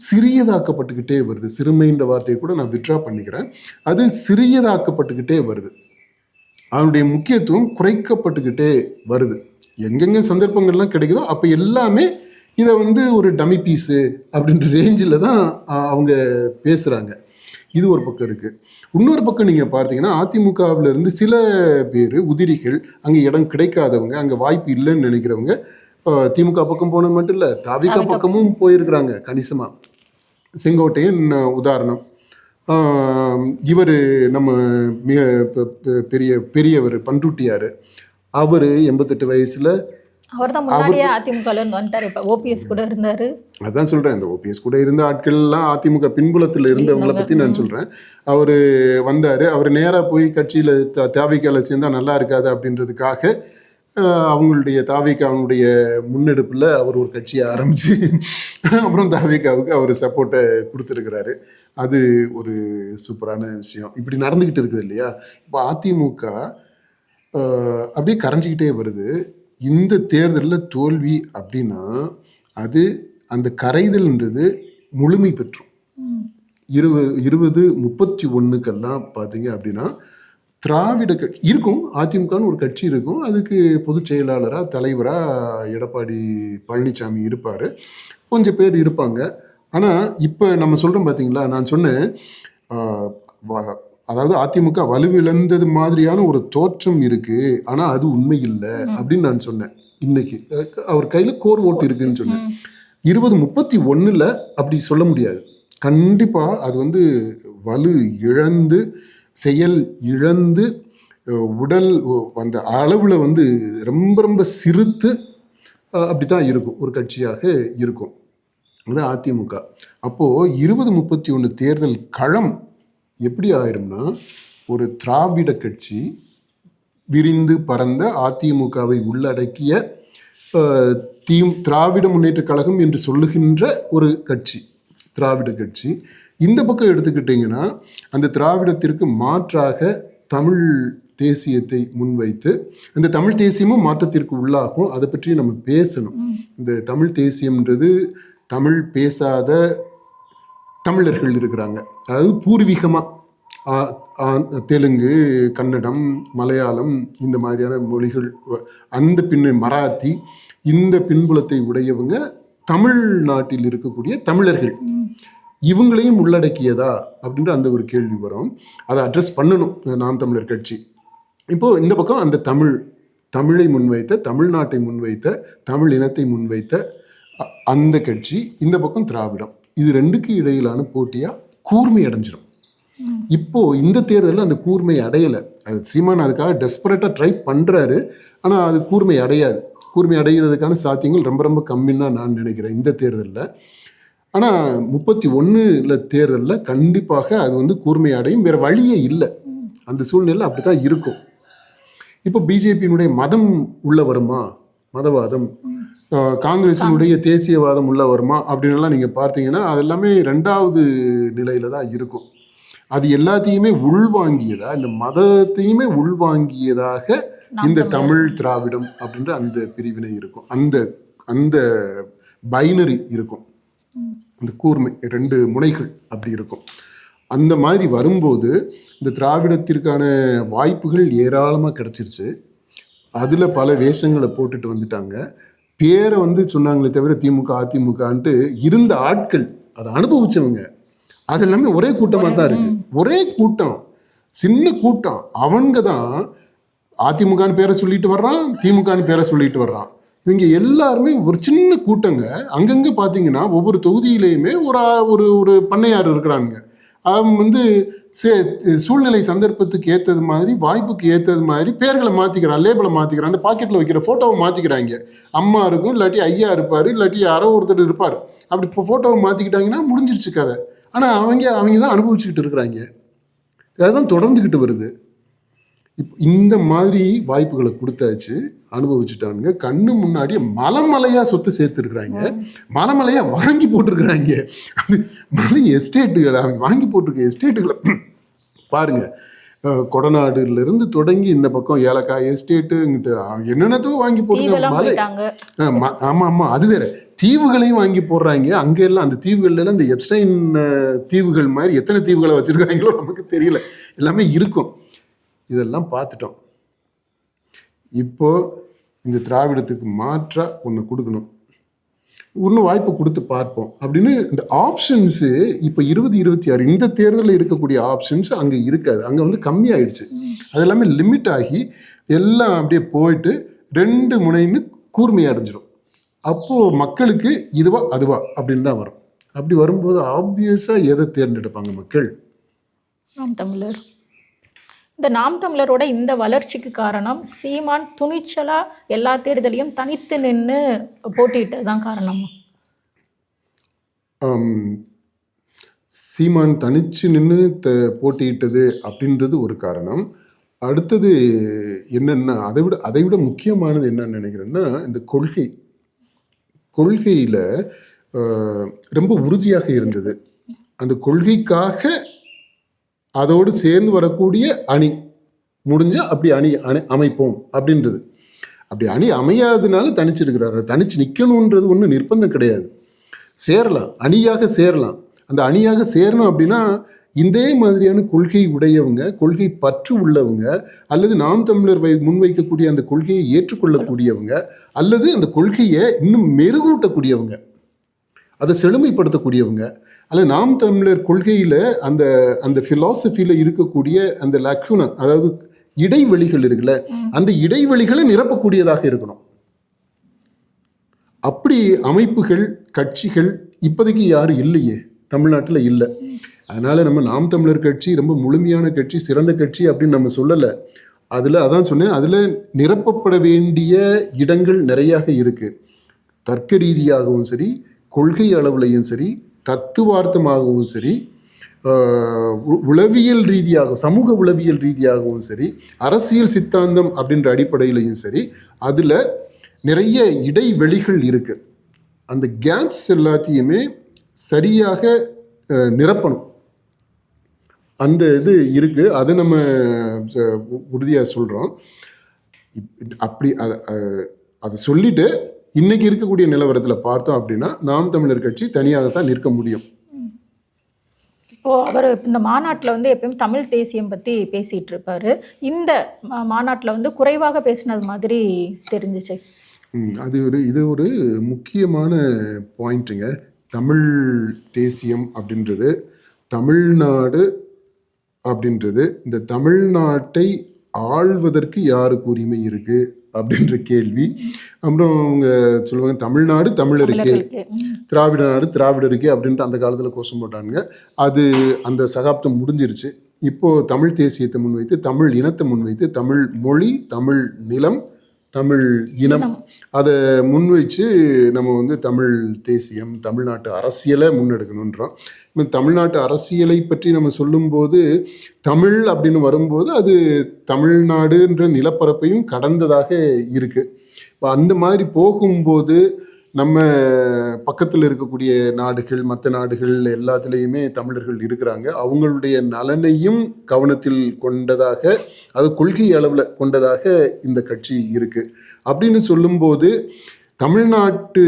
சிறியதாக்கப்பட்டுக்கிட்டே வருது. சிறுமைன்ற வார்த்தையை கூட நான் வித்ட்ரா பண்ணிக்கிறேன். அது சிறியதாக்கப்பட்டுக்கிட்டே வருது. அதனுடைய முக்கியத்துவம் குறைக்கப்பட்டுக்கிட்டே வருது. எங்கெங்கே சந்தர்ப்பங்கள்லாம் கிடைக்குதோ அப்போ எல்லாமே இதை ஒரு டமி பீஸு அப்படின்ற ரேஞ்சில் தான் அவங்க பேசுகிறாங்க. இது ஒரு பக்கம் இருக்குது. இன்னொரு பக்கம் நீங்கள் பார்த்தீங்கன்னா அதிமுகவிலேருந்து சில பேர் உதிரிகள், அங்கே இடம் கிடைக்காதவங்க, அங்கே வாய்ப்பு இல்லைன்னு நினைக்கிறவங்க திமுக பக்கம் போனது மட்டும் இல்லை, தாவிக பக்கமும் போயிருக்கிறாங்க கணிசமாக. செங்கோட்டையன் உதாரணம். இவர் நம்ம மிக பெரியவர் பண்ருட்டியார், அவர் 88 வயசில் அவர் தான் முன்னாடியே அதிமுகல இருந்து வந்துட்டார். இப்போ ஓபிஎஸ் கூட இருந்தார். அதான் சொல்கிறேன், இந்த ஓபிஎஸ் கூட இருந்த ஆட்கள்லாம் அதிமுக பின்புலத்தில் இருந்தவங்களை பற்றி நான் சொல்கிறேன். அவர் வந்தார். அவர் நேராக போய் கட்சியில் தாவிகால சேர்ந்தால் நல்லா இருக்காது அப்படின்றதுக்காக அவங்களுடைய தாவிகாவுடைய முன்னெடுப்பில் அவர் ஒரு கட்சியை ஆரம்பித்து அப்புறம் தாவிகாவுக்கு அவர் சப்போர்ட்டை கொடுத்துருக்கிறாரு. அது ஒரு சூப்பரான விஷயம். இப்படி நடந்துக்கிட்டு இருக்குது இல்லையா? இப்போ அதிமுக அப்படியே கரைஞ்சிக்கிட்டே வருது. இந்த தேர்தலில் தோல்வி அப்படின்னா அது அந்த கரைதல்ன்றது முழுமை பெற்றும் 2031 பார்த்தீங்க அப்படின்னா திராவிட கட்சி இருக்கும். அதிமுகன்னு ஒரு கட்சி இருக்கும், அதுக்கு பொதுச் செயலாளராக தலைவராக எடப்பாடி பழனிசாமி இருப்பார், கொஞ்சம் பேர் இருப்பாங்க. ஆனால் இப்போ நம்ம சொல்கிறோம் பார்த்தீங்களா, நான் சொன்னேன் அதாவது அதிமுக வலுவிழந்தது மாதிரியான ஒரு தோற்றம் இருக்குது, ஆனால் அது உண்மை இல்லை அப்படின்னு நான் சொன்னேன். இன்னைக்கு அவர் கையில் கோர் ஓட்டு இருக்குன்னு சொன்னேன். 2031 அப்படி சொல்ல முடியாது. கண்டிப்பாக அது வலு இழந்து, செயல் இழந்து, உடல் அந்த அளவில் ரொம்ப ரொம்ப சிறுத்து அப்படி தான் இருக்கும், ஒரு கட்சியாக இருக்கும். அது அதிமுக. அப்போது 2031 தேர்தல் களம் எப்படி ஆயிரும்னா, ஒரு திராவிட கட்சி, விரிந்து பறந்த அதிமுகவை உள்ளடக்கிய திராவிட முன்னேற்ற கழகம் என்று சொல்லுகின்ற ஒரு கட்சி, திராவிட கட்சி. இந்த பக்கம் எடுத்துக்கிட்டிங்கன்னா அந்த திராவிடத்திற்கு மாற்றாக தமிழ் தேசியத்தை முன்வைத்து, அந்த தமிழ் தேசியமும் மாற்றத்திற்கு உள்ளாகும். அதை பற்றி நம்ம பேசணும். இந்த தமிழ் தேசியம்ன்றது தமிழ் பேசாத தமிழர்கள் இருக்கிறாங்க, அதாவது பூர்வீகமாக தெலுங்கு, கன்னடம், மலையாளம் இந்த மாதிரியான மொழிகள், அந்த மராத்தி, இந்த பின்புலத்தை உடையவங்க தமிழ்நாட்டில் இருக்கக்கூடிய தமிழர்கள், இவங்களையும் உள்ளடக்கியதா அப்படின்ற அந்த ஒரு கேள்வி வரும். அதை அட்ரஸ் பண்ணணும் நாம் தமிழர் கட்சி. இப்போது இந்த பக்கம் அந்த தமிழை முன்வைத்த, தமிழ்நாட்டை முன்வைத்த, தமிழ் இனத்தை முன்வைத்த அந்த கட்சி, இந்த பக்கம் திராவிடம். இது ரெண்டுக்கு இடையிலான போட்டியாக கூர்மை அடைஞ்சிடும். இப்போ இந்த தேர்தலில் அந்த கூர்மை அடையலை. அது சீமான் அதுக்காக டெஸ்பரேட்டாக ட்ரை பண்ணுறாரு. ஆனால் அது கூர்மை அடையாது. கூர்மை அடைகிறதுக்கான சாத்தியங்கள் ரொம்ப ரொம்ப கம்மின்னு தான் நான் நினைக்கிறேன் இந்த தேர்தலில். ஆனால் 31 தேர்தலில் கண்டிப்பாக அது வந்து கூர்மை அடையும். வேறு வழியே இல்லை. அந்த சூழ்நிலை அப்படி தான் இருக்கும். இப்போ பிஜேபியினுடைய மதம் உள்ள வருமா, மதவாதம், காங்கிரஸினுடைய தேசியவாதம் உள்ள வருமா அப்படின்லாம் நீங்கள் பார்த்தீங்கன்னா அது எல்லாமே 2வது நிலையில தான் இருக்கும். அது எல்லாத்தையுமே உள்வாங்கியதா, இந்த மதத்தையுமே உள்வாங்கியதாக இந்த தமிழ் திராவிடம் அப்படின்ற அந்த பிரிவினை இருக்கும். அந்த அந்த பைனரி இருக்கும். இந்த கூர்மை 2 முனைகள் அப்படி இருக்கும். அந்த மாதிரி வரும்போது இந்த திராவிடத்திற்கான வாய்ப்புகள் ஏராளமாக கிடச்சிருச்சு. அதில் பல வேஷங்களை போட்டுட்டு வந்துட்டாங்க. பேரை வந்து சொன்னாங்களே தவிர திமுக அதிமுகன்ட்டு இருந்த ஆட்கள் அதை அனுபவிச்சவங்க அது எல்லாமே ஒரே கூட்டமாக தான் இருக்கு. ஒரே கூட்டம், சின்ன கூட்டம். அவங்க தான் அதிமுகன்னு பேரை சொல்லிட்டு வர்றான், திமுகன்னு பேரை சொல்லிட்டு வர்றான். இவங்க எல்லாருமே ஒரு சின்ன கூட்டங்க. அங்கங்கே பார்த்தீங்கன்னா ஒவ்வொரு தொகுதியிலையுமே ஒரு ஒரு பண்ணையார் இருக்கிறாங்க. அவங்க வந்து சூழ்நிலை சந்தர்ப்பத்துக்கு ஏற்றது மாதிரி, வாய்ப்புக்கு ஏற்றது மாதிரி பேர்களை மாற்றிக்கிறான், லேபிளை மாற்றிக்கிறான், அந்த பாக்கெட்டில் வைக்கிற ஃபோட்டோவை மாற்றிக்கிறாங்க. அம்மா இருக்கும், இல்லாட்டி ஐயா இருப்பார், இல்லாட்டி யாரோ ஒருத்தர் இருப்பார். அப்படி இப்போ ஃபோட்டோவை மாற்றிக்கிட்டாங்கன்னா முடிஞ்சிருச்சு கதை. ஆனால் அவங்க தான் அனுபவிச்சுக்கிட்டு இருக்கிறாங்க. அதுதான் தொடர்ந்துக்கிட்டு வருது. இந்த மாதிரி வாய்ப்புகளை கொடுத்தாச்சு, அனுபவிச்சுட்டானுங்க. கண்ணு முன்னாடியே மலைமலையா சொத்து சேர்த்துருக்குறாங்க, மலைமலையா வாங்கி போட்டிருக்கிறாங்க. அது மலை எஸ்டேட்டுகளை அவங்க வாங்கி போட்டிருக்க எஸ்டேட்டுகளை பாருங்க. கொடநாடுலேருந்து தொடங்கி இந்த பக்கம் ஏலக்காய் எஸ்டேட்டுங்கிட்டு என்னென்னதோ வாங்கி போட்டு மலை. ஆமாம் ஆமாம், அது வேற. தீவுகளையும் வாங்கி போடுறாங்க. அங்கெல்லாம் அந்த தீவுகள்லாம் இந்த எப்ஸ்டைன் தீவுகள் மாதிரி எத்தனை தீவுகளை வச்சுருக்காங்களோ நமக்கு தெரியல, எல்லாமே இருக்கும். இதெல்லாம் பார்த்துட்டோம். இப்போ இந்த திராவிடத்துக்கு மாற்றா ஒன்று கொடுக்கணும், இன்னும் வாய்ப்பு கொடுத்து பார்ப்போம் அப்படின்னு இந்த ஆப்ஷன்ஸு இப்போ 2026 இந்த தேர்தலில் இருக்கக்கூடிய ஆப்ஷன்ஸ் அங்கே இருக்காது. அங்கே வந்து கம்மியாயிடுச்சு. அது எல்லாமே லிமிட் ஆகி எல்லாம் அப்படியே போயிட்டு 2 முனைன்னு கூர்மையை அடைஞ்சிடும். அப்போது மக்களுக்கு இதுவா அதுவா அப்படின்னு தான் வரும். அப்படி வரும்போது ஆப்வியஸாக எதை தேர்ந்தெடுப்பாங்க மக்கள்? நாம் தமிழர். இந்த நாம் தமிழரோட இந்த வளர்ச்சிக்கு காரணம் சீமான் துணிச்சலா எல்லா தேர்தலையும் தனித்து நின்று போட்டியிட்டது தான் காரணம். சீமான் தனிச்சு நின்று போட்டியிட்டது அப்படின்றது ஒரு காரணம். அடுத்தது என்னன்னா, அதை விட முக்கியமானது என்னன்னு நினைக்கிறேன்னா, இந்த கொள்கையில் ரொம்ப உறுதியாக இருந்தது. அந்த கொள்கைக்காக அதோடு சேர்ந்து வரக்கூடிய அணி முடிஞ்சால் அப்படி அணி அமைப்போம் அப்படின்றது. அப்படி அணி அமையாததுனால தனிச்சிருக்கிறாரு. தனிச்சு நிற்கணுன்றது ஒன்றும் நிர்பந்தம் கிடையாது. சேரலாம், அணியாக சேரலாம். அந்த அணியாக சேரணும் அப்படின்னா இதே மாதிரியான கொள்கை உடையவங்க, கொள்கை பற்று உள்ளவங்க, அல்லது நாம் தமிழர் முன்வைக்கக்கூடிய அந்த கொள்கையை ஏற்றுக்கொள்ளக்கூடியவங்க, அல்லது அந்த கொள்கையை இன்னும் மெருகூட்டக்கூடியவங்க, அதை செழுமைப்படுத்தக்கூடியவங்க, அல்லது நாம் தமிழர் கொள்கையில் அந்த அந்த ஃபிலாசபியில் இருக்கக்கூடிய அந்த லக்ஷுனா, அதாவது இடைவெளிகள் இருக்குல்ல, அந்த இடைவெளிகளை நிரப்பக்கூடியதாக இருக்கணும். அப்படி அமைப்புகள், கட்சிகள் இப்போதைக்கு யாரும் இல்லையே, தமிழ்நாட்டில் இல்லை. அதனால் நம்ம நாம் தமிழர் கட்சி ரொம்ப முழுமையான கட்சி, சிறந்த கட்சி அப்படின்னு நம்ம சொல்லலை. அதான் சொன்னேன், அதில் நிரப்பப்பட வேண்டிய இடங்கள் நிறையாக இருக்குது. தர்க்க ரீதியாகவும் சரி, கொள்கை அளவுலையும் சரி, தத்துவார்த்தமாகவும் சரி, உளவியல் ரீதியாக, சமூக உளவியல் ரீதியாகவும் சரி, அரசியல் சித்தாந்தம் அப்படின்ற அடிப்படையிலையும் சரி, அதில் நிறைய இடைவெளிகள் இருக்குது. அந்த கேப்ஸ் எல்லாத்தையுமே சரியாக நிரப்பணும். அந்த இது இருக்குது. அதை நம்ம உறுதியாக சொல்கிறோம். அப்படி அதை சொல்லிட்டு இன்னைக்கு இருக்கக்கூடிய நிலவரத்தில் பார்த்தோம் அப்படின்னா நாம் தமிழர் கட்சி தனியாகத்தான் நிற்க முடியும். இப்போது அவர் இந்த மாநாட்டில் வந்து எப்பயும் தமிழ் தேசியம் பற்றி பேசிகிட்டு இருப்பார். இந்த மாநாட்டில் வந்து குறைவாக பேசினது மாதிரி தெரிஞ்சிச்சு. இது ஒரு முக்கியமான பாயிண்ட்டுங்க. தமிழ் தேசியம் அப்படின்றது, தமிழ்நாடு அப்படின்றது, இந்த தமிழ்நாட்டை ஆள்வதற்கு யாருக்கு உரிமை இருக்குது அப்படின்ற கேள்வி. அப்புறம் அவங்க சொல்லுவாங்க தமிழ்நாடு தமிழருக்கே, திராவிட நாடு திராவிடருக்கே அப்படின்ட்டு அந்த காலத்தில் கோஷம் போட்டாங்க. அது அந்த சகாப்தம் முடிஞ்சிருச்சு. இப்போது தமிழ் தேசியத்தை முன்வைத்து, தமிழ் இனத்தை முன்வைத்து, தமிழ் மொழி, தமிழ் நிலம், தமிழ் இனம் அதை முன்வைச்சு நம்ம வந்து தமிழ் தேசியம், தமிழ்நாட்டு அரசியலை முன்னெடுக்கணுன்றோம். இப்போ தமிழ்நாட்டு அரசியலை பற்றி நம்ம சொல்லும்போது தமிழ் அப்படின்னு வரும்போது அது தமிழ்நாடுன்ற நிலப்பரப்பையும் கடந்ததாக இருக்குது. இப்போ அந்த மாதிரி போகும்போது நம்ம பக்கத்தில் இருக்கக்கூடிய நாடுகள், மற்ற நாடுகள் எல்லாத்துலேயுமே தமிழர்கள் இருக்கிறாங்க. அவங்களுடைய நலனையும் கவனத்தில் கொண்டதாக, அது கொள்கை அளவில் கொண்டதாக இந்த கட்சி இருக்குது. அப்படின்னு சொல்லும்போது தமிழ்நாட்டு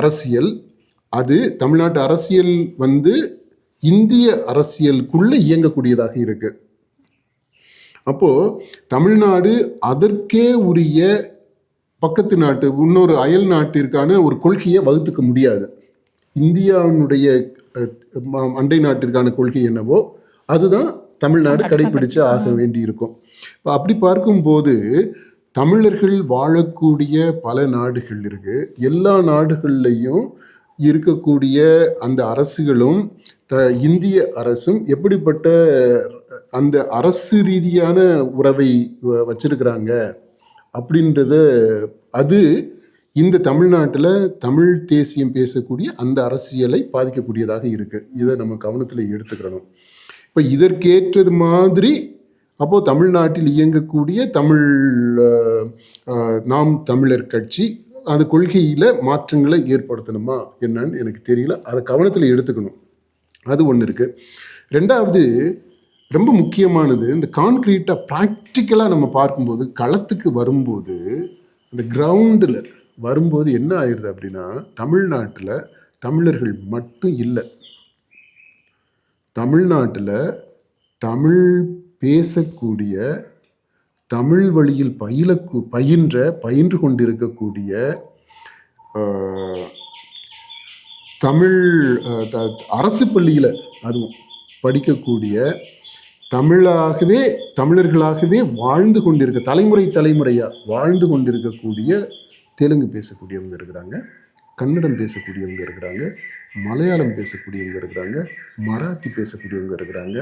அரசியல், அது தமிழ்நாட்டு அரசியல் வந்து இந்திய அரசியலுக்குள்ளே இயங்கக்கூடியதாக இருக்குது. அப்போது தமிழ்நாடு அதற்கே உரிய பக்கத்து நாட்டு, இன்னொரு அயல் நாட்டிற்கான ஒரு கொள்கையை வகுத்துக்க முடியாது. இந்தியாவினுடைய அண்டை நாட்டிற்கான கொள்கை என்னவோ அதுதான் தமிழ்நாடு கடைபிடிச்சு ஆக வேண்டி இருக்கும். இப்போ அப்படி பார்க்கும்போது தமிழர்கள் வாழக்கூடிய பல நாடுகள் இருக்கு. எல்லா நாடுகள்லையும் இருக்கக்கூடிய அந்த அரசுகளும் இந்திய அரசும் எப்படிப்பட்ட அந்த அரசு ரீதியான உறவை வச்சிருக்கிறாங்க அப்படின்றத, அது இந்த தமிழ்நாட்டில் தமிழ் தேசியம் பேசக்கூடிய அந்த அரசியலை பாதிக்கக்கூடியதாக இருக்குது. இதை நம்ம கவனத்தில் எடுத்துக்கிறணும். இப்போ இதற்கேற்றது மாதிரி அப்போது தமிழ்நாட்டில் இயங்கக்கூடிய நாம் தமிழர் கட்சி அந்த கொள்கையில் மாற்றங்களை ஏற்படுத்தணுமா என்னன்னு எனக்கு தெரியல. அதை கவனத்தில் எடுத்துக்கணும். அது ஒன்று இருக்குது. ரெண்டாவது, ரொம்ப முக்கியமானது, இந்த கான்க்ரீட்டாக ப்ராக்டிக்கலாக நம்ம பார்க்கும்போது, களத்துக்கு வரும்போது, இந்த கிரவுண்டில் வரும்போது என்ன ஆயிடுது அப்படின்னா, தமிழ்நாட்டில் தமிழர்கள் மட்டும் இல்லை, தமிழ்நாட்டில் தமிழ் பேசக்கூடிய, தமிழ் வழியில் பயின்று கொண்டிருக்கக்கூடிய தமிழ் அரசு பள்ளியில் அதுவும் படிக்கக்கூடிய தமிழர்களாகவே வாழ்ந்து கொண்டிருக்க, தலைமுறையாக வாழ்ந்து கொண்டிருக்கக்கூடிய தெலுங்கு பேசக்கூடியவங்க இருக்கிறாங்க, கன்னடம் பேசக்கூடியவங்க இருக்கிறாங்க, மலையாளம் பேசக்கூடியவங்க இருக்கிறாங்க, மராத்தி பேசக்கூடியவங்க இருக்கிறாங்க,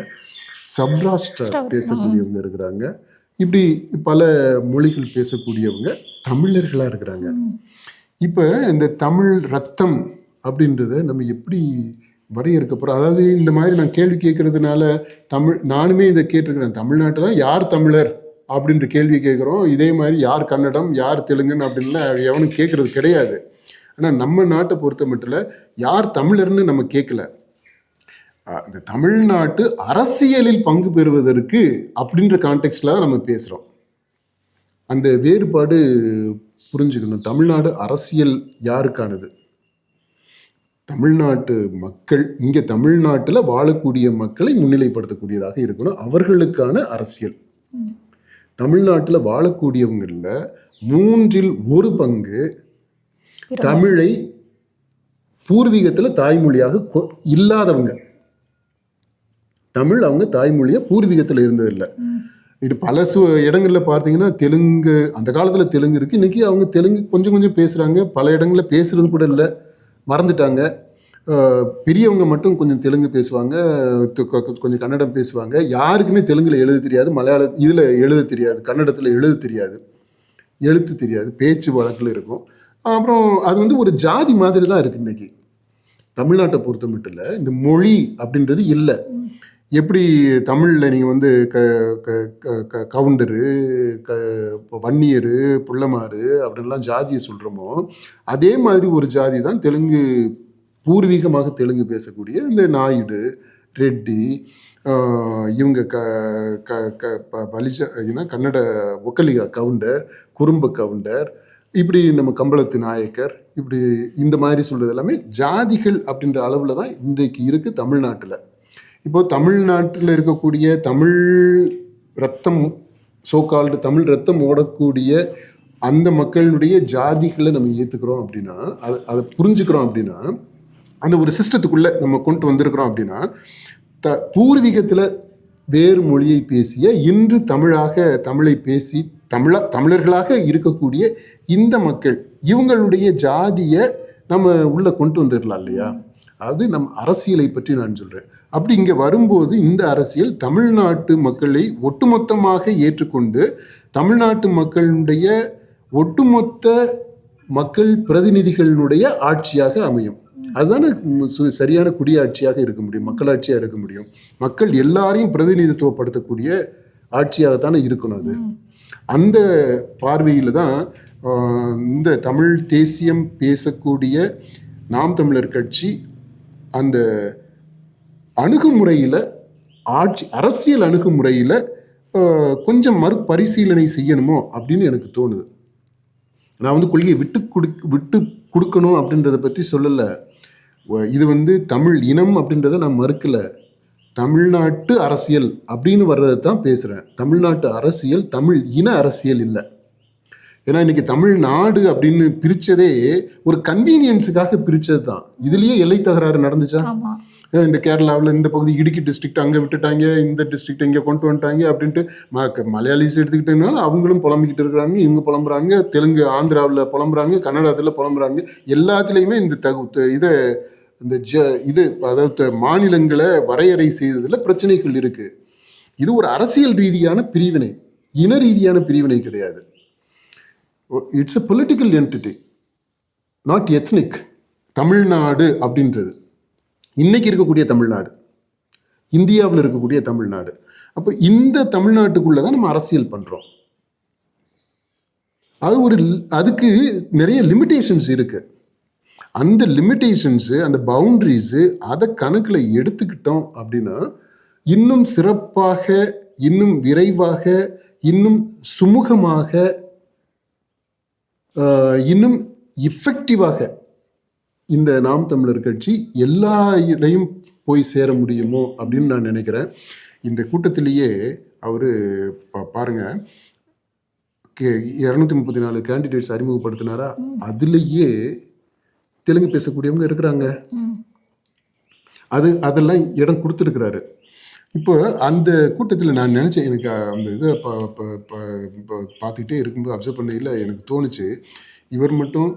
சப்ராஷ்டிரா பேசக்கூடியவங்க இருக்கிறாங்க. இப்படி பல மொழிகள் பேசக்கூடியவங்க தமிழர்களாக இருக்கிறாங்க. இப்போ இந்த தமிழ் ரத்தம் அப்படின்றத நம்ம எப்படி வரையறுக்க போகிறோம்? அதாவது இந்த மாதிரி நான் கேள்வி கேட்கறதுனால நானுமே இதை கேட்டிருக்கிறேன். தமிழ்நாட்டில் யார் தமிழர் அப்படின்ற கேள்வி கேட்குறோம். இதே மாதிரி யார் கன்னடம், யார் தெலுங்குன்னு அப்படின்லாம் எவனும் கேட்குறது கிடையாது. ஆனால் நம்ம நாட்டை பொறுத்த மட்டும் யார் தமிழர்னு நம்ம கேட்கல. இந்த தமிழ்நாட்டு அரசியலில் பங்கு பெறுவதற்கு அப்படின்ற கான்டெக்ஸ்டில் தான் நம்ம பேசுகிறோம். அந்த வேறுபாடு புரிஞ்சுக்கணும். தமிழ்நாடு அரசியல் யாருக்கானது? தமிழ்நாட்டு மக்கள், இங்கே தமிழ்நாட்டில் வாழக்கூடிய மக்களை முன்னிலைப்படுத்தக்கூடியதாக இருக்கணும். அவர்களுக்கான அரசியல். தமிழ்நாட்டில் வாழக்கூடியவங்களில் 1/3 பங்கு தமிழை பூர்வீகத்தில் தாய்மொழியாக இல்லாதவங்க. தமிழ் அவங்க தாய்மொழியாக பூர்வீகத்தில் இருந்ததில்லை. இது பல இடங்களில் பார்த்தீங்கன்னா தெலுங்கு, அந்த காலத்தில் தெலுங்கு இருக்குது, இன்றைக்கி அவங்க தெலுங்கு கொஞ்சம் கொஞ்சம் பேசுகிறாங்க, பல இடங்களில் பேசுகிறது கூட இல்லை, மறந்துட்டாங்க. பெரியவங்க மட்டும் கொஞ்சம் தெலுங்கு பேசுவாங்க, கொஞ்சம் கன்னடம் பேசுவாங்க. யாருக்குமே தெலுங்கில் எழுத தெரியாது, இதில் எழுத தெரியாது, கன்னடத்தில் எழுத தெரியாது, எழுத்து தெரியாது, பேச்சு வழக்கில் இருக்கும். அப்புறம் அது வந்து ஒரு ஜாதி மாதிரி தான் இருக்குது இன்றைக்கி. தமிழ்நாட்டை பொறுத்த மட்டும் இல்லை, இந்த மொழி அப்படின்றது இல்லை. எப்படி தமிழில் நீங்கள் வந்து கவுண்டரு, வன்னியரு, புள்ளமாறு அப்படின்லாம் ஜாதியை சொல்கிறோமோ, அதே மாதிரி ஒரு ஜாதி தான் தெலுங்கு, பூர்வீகமாக தெலுங்கு பேசக்கூடிய இந்த நாயுடு, ரெட்டி, இவங்க கன்னட ஒக்கலிகா கவுண்டர், குறும்ப கவுண்டர், இப்படி நம்ம கம்பளத்து நாயக்கர், இப்படி இந்த மாதிரி சொல்கிறது எல்லாமே ஜாதிகள் அப்படின்ற அளவில் தான் இன்றைக்கு இருக்குது தமிழ்நாட்டில். இப்போது தமிழ்நாட்டில் இருக்கக்கூடிய தமிழ் ரத்தம், சோகால்டு தமிழ் ரத்தம் ஓடக்கூடிய அந்த மக்களுடைய ஜாதிகளை நம்ம ஏற்றுக்கிறோம் அப்படின்னா, அதை புரிஞ்சுக்கிறோம் அப்படின்னா, அந்த ஒரு சிஸ்டத்துக்குள்ளே நம்ம கொண்டு வந்திருக்கிறோம் அப்படின்னா, பூர்வீகத்தில் வேறு மொழியை பேசிய இன்று தமிழை பேசி தமிழர்களாக இருக்கக்கூடிய இந்த மக்கள் இவங்களுடைய ஜாதியை நம்ம உள்ள கொண்டு வந்துடலாம் இல்லையா? அது நம் அரசியலை பற்றி நான் சொல்கிறேன். அப்படி இங்கே வரும்போது இந்த அரசியல் தமிழ்நாட்டு மக்களை ஒட்டுமொத்தமாக ஏற்றுக்கொண்டு தமிழ்நாட்டு மக்களுடைய ஒட்டுமொத்த மக்கள் பிரதிநிதிகளினுடைய ஆட்சியாக அமையும். அதுதானே சரியான குடியாட்சியாக இருக்க முடியும், மக்களாட்சியாக இருக்க முடியும். மக்கள் எல்லாரையும் பிரதிநிதித்துவப்படுத்தக்கூடிய ஆட்சியாகத்தானே இருக்கணும். அது அந்த பார்வையில் தான் இந்த தமிழ் தேசியம் பேசக்கூடிய நாம் தமிழர் கட்சி அந்த அணுகுமுறையில் அரசியல் அணுகுமுறையில் கொஞ்சம் மறுபரிசீலனை செய்யணுமோ அப்படின்னு எனக்கு தோணுது. நான் கொள்கையை விட்டு கொடுக்கணும் அப்படின்றத பற்றி சொல்லலை. இது தமிழ் இனம் அப்படின்றத நான் மறுக்கலை. தமிழ்நாட்டு அரசியல் அப்படின்னு வர்றதை தான் பேசுகிறேன். தமிழ்நாட்டு அரசியல் தமிழ் இன அரசியல் இல்லை. ஏன்னா இன்னைக்கு தமிழ்நாடு அப்படின்னு பிரித்ததே ஒரு கன்வீனியன்ஸுக்காக பிரித்தது தான். இதுலேயே எல்லை தகராறு நடந்துச்சா? இந்த கேரளாவில் இந்த பகுதி இடுக்கி டிஸ்ட்ரிக்ட் அங்கே விட்டுட்டாங்க, இந்த டிஸ்ட்ரிக்ட் இங்கே கொண்டு வந்துட்டாங்க அப்படின்ட்டு மலையாளிஸ் எடுத்துக்கிட்டனால அவங்களும் புலம்பிக்கிட்டு இருக்கிறாங்க. இவங்க புலம்புறாங்க, தெலுங்கு ஆந்திராவில் புலம்புறாங்க, கன்னடத்தில் புலம்புறாங்க. எல்லாத்துலேயுமே இது அதாவது மாநிலங்களை வரையறை செய்ததில் பிரச்சனைகள் இருக்குது. இது ஒரு அரசியல் ரீதியான பிரிவினை, இன ரீதியான பிரிவினை கிடையாது. It's a political entity, not ethnic. Tamil Nadu அப்படின்றது இன்னைக்கு இருக்கக்கூடிய தமிழ்நாடு, இந்தியாவில் இருக்கக்கூடிய தமிழ்நாடு. அப்போ இந்த தமிழ்நாட்டுக்குள்ளே தான் நம்ம அரசியல் பண்ணுறோம். அதுக்கு நிறைய லிமிட்டேஷன்ஸ் இருக்குது. அந்த லிமிட்டேஷன்ஸு, அந்த பவுண்ட்ரிஸு, அதை கணக்கில் எடுத்துக்கிட்டோம் அப்படின்னா இன்னும் சிறப்பாக, இன்னும் விரைவாக, இன்னும் சுமூகமாக, இன்னும் இஃபெக்டிவாக இந்த நாம் தமிழர் கட்சி எல்லா இடையும் போய் சேர முடியுமோ அப்படின்னு நான் நினைக்கிறேன். இந்த கூட்டத்திலேயே அவர் பாருங்கள் 234 கேண்டிடேட்ஸ் அறிமுகப்படுத்தினாரா, அதுலேயே தெலுங்கு பேசக்கூடியவங்க இருக்கிறாங்க. அதெல்லாம் இடம் கொடுத்துருக்கிறாரு. இப்போ அந்த கூட்டத்தில் நான் நினச்சேன், எனக்கு அந்த இதை பார்த்துக்கிட்டே இருக்கும்போது அப்சர்வ் பண்ணையில் எனக்கு தோணுச்சு, இவர் மட்டும்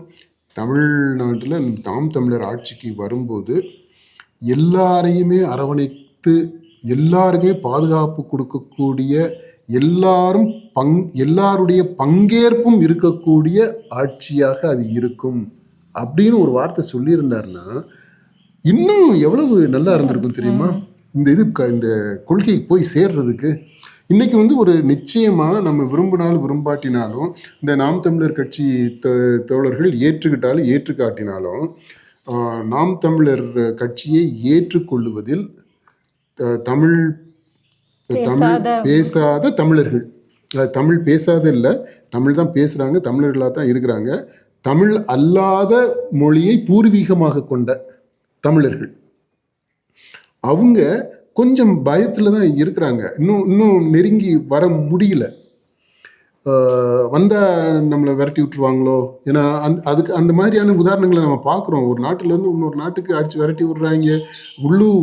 தமிழ்நாட்டில் நாம் தமிழர் ஆட்சிக்கு வரும்போது எல்லாரையுமே அரவணைத்து எல்லாருக்குமே பாதுகாப்பு கொடுக்கக்கூடிய, எல்லாருடைய பங்கேற்பும் இருக்கக்கூடிய ஆட்சியாக அது இருக்கும் அப்படின்னு ஒரு வார்த்தை சொல்லியிருந்தாருன்னா இன்னும் எவ்வளவு நல்லா இருந்திருக்கும் தெரியுமா? இந்த கொள்கை போய் சேர்றதுக்கு இன்னைக்கு ஒரு நிச்சயமாக நம்ம விரும்பினாலும் விரும்பாட்டினாலும் இந்த நாம் தமிழர் கட்சி தோழர்கள் ஏற்றுக்கிட்டாலும் ஏற்றுக்காட்டினாலும் நாம் தமிழர் கட்சியை ஏற்றுக்கொள்ளுவதில் தமிழ் பேசாத தமிழர்கள், தமிழ் பேசாத இல்லை, தமிழ் தான் பேசுகிறாங்க, தமிழர்களாக தான் இருக்கிறாங்க, தமிழ் அல்லாத மொழியை பூர்வீகமாக கொண்ட தமிழர்கள் அவங்க கொஞ்சம் பயத்தில் தான் இருக்கிறாங்க. இன்னும் நெருங்கி வர முடியல. வந்தால் நம்மளை விரட்டி விட்டுருவாங்களோ, ஏன்னா அதுக்கு அந்த மாதிரியான உதாரணங்களை நம்ம பார்க்குறோம். ஒரு நாட்டிலேருந்து இன்னொரு நாட்டுக்கு அடித்து விரட்டி விடுறாங்க.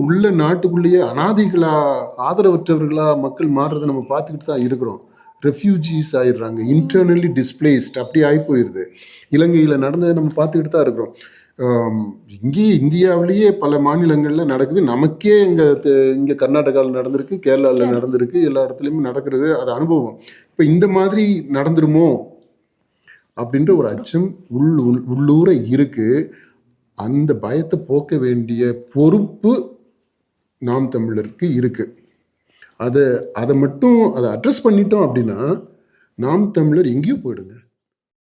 உள்ள நாட்டுக்குள்ளேயே அனாதைகளாக, ஆதரவற்றவர்களாக மக்கள் மாறுறதை நம்ம பார்த்துக்கிட்டு தான் இருக்கிறோம். ரெஃப்யூஜிஸ் ஆயிடுறாங்க, இன்டர்னலி டிஸ்பிளேஸ்ட், அப்படி ஆகி போயிடுது. இலங்கையில் நடந்ததை நம்ம பார்த்துக்கிட்டு தான் இருக்கிறோம். இங்கேயே இந்தியாவிலேயே பல மாநிலங்களில் நடக்குது. நமக்கே இங்கே கர்நாடகாவில் நடந்திருக்கு, கேரளாவில் நடந்திருக்கு, எல்லா இடத்துலையுமே நடக்கிறது. அது அனுபவம். இப்போ இந்த மாதிரி நடந்துருமோ அப்படின்ற ஒரு அச்சம் உள்ளூர இருக்குது. அந்த பயத்தை போக்க வேண்டிய பொறுப்பு நாம் தமிழருக்கு இருக்குது. அதை மட்டும் அட்ரஸ் பண்ணிட்டோம் அப்படின்னா நாம் தமிழர் எங்கேயும் போயிடுங்க.